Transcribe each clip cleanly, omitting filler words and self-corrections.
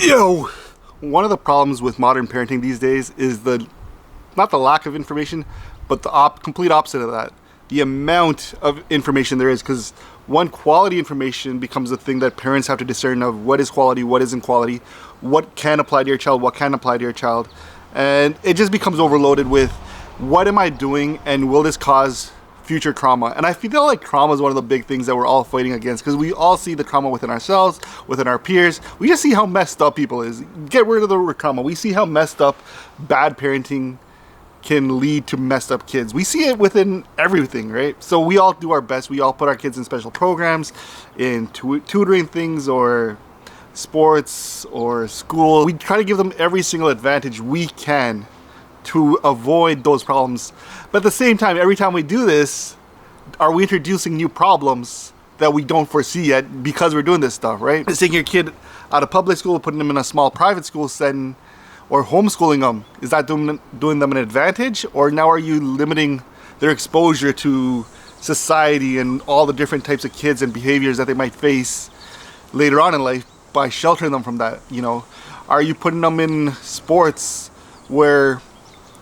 Yo, one of the problems with modern parenting these days is not the lack of information, but the complete opposite of that. The amount of information there is, because one, quality information becomes a thing that parents have to discern of what is quality, what isn't quality, what can apply to your child, what can apply to your child. And it just becomes overloaded with what am I doing and will this cause future trauma? And I feel like trauma is one of the big things that we're all fighting against, because we all see the trauma within ourselves, within our peers. We just see how messed up people is. Get rid of the word trauma. We see how messed up bad parenting can lead to messed up kids. We see it within everything, right? So we all do our best. We all put our kids in special programs, in tutoring things, or sports, or school. We try to give them every single advantage we can to avoid those problems. But at the same time, every time we do this, are we introducing new problems that we don't foresee yet because we're doing this stuff, right? Taking your kid out of public school, putting them in a small private school setting, or homeschooling them, is that doing them an advantage? Or now are you limiting their exposure to society and all the different types of kids and behaviors that they might face later on in life by sheltering them from that? You know, are you putting them in sports where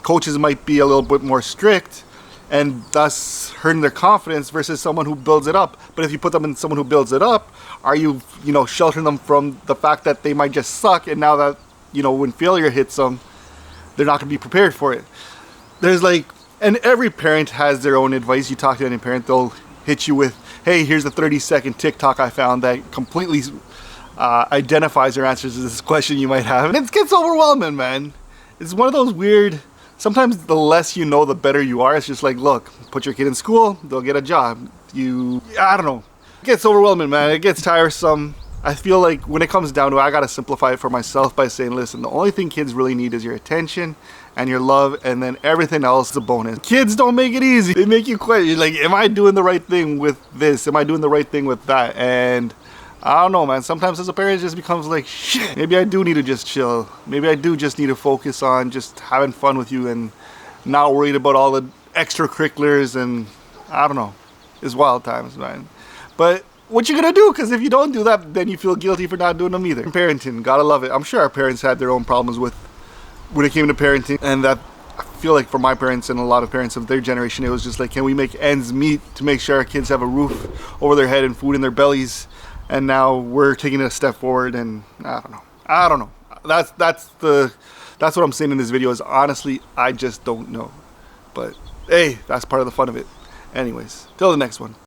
coaches might be a little bit more strict and thus hurting their confidence versus someone who builds it up? But if you put them in someone who builds it up, are you sheltering them from the fact that they might just suck, and now that when failure hits them, they're not going to be prepared for it? And every parent has their own advice. You talk to any parent, they'll hit you with, hey, here's the 30-second TikTok I found that completely identifies your answers to this question you might have. And it gets overwhelming, man. It's one of those weird, sometimes the less you know, the better you are. It's just like, look, put your kid in school, they'll get a job. I don't know. It gets overwhelming, man. It gets tiresome. I feel like when it comes down to it, I gotta simplify it for myself by saying, listen, the only thing kids really need is your attention and your love, and then everything else is a bonus. Kids don't make it easy. They make you question, like, am I doing the right thing with this? Am I doing the right thing with that? And I don't know, man. Sometimes as a parent, it just becomes like, shit, maybe I do need to just chill. Maybe I do just need to focus on just having fun with you and not worried about all the extracurriculars, and I don't know. It's wild times, man. But what you gonna do? Because if you don't do that, then you feel guilty for not doing them either. Parenting, gotta love it. I'm sure our parents had their own problems when it came to parenting, and that I feel like for my parents and a lot of parents of their generation, it was just like, can we make ends meet to make sure our kids have a roof over their head and food in their bellies? And now we're taking it a step forward, and I don't know. That's what I'm saying in this video, is honestly, I just don't know. But hey, that's part of the fun of it. Anyways, till the next one.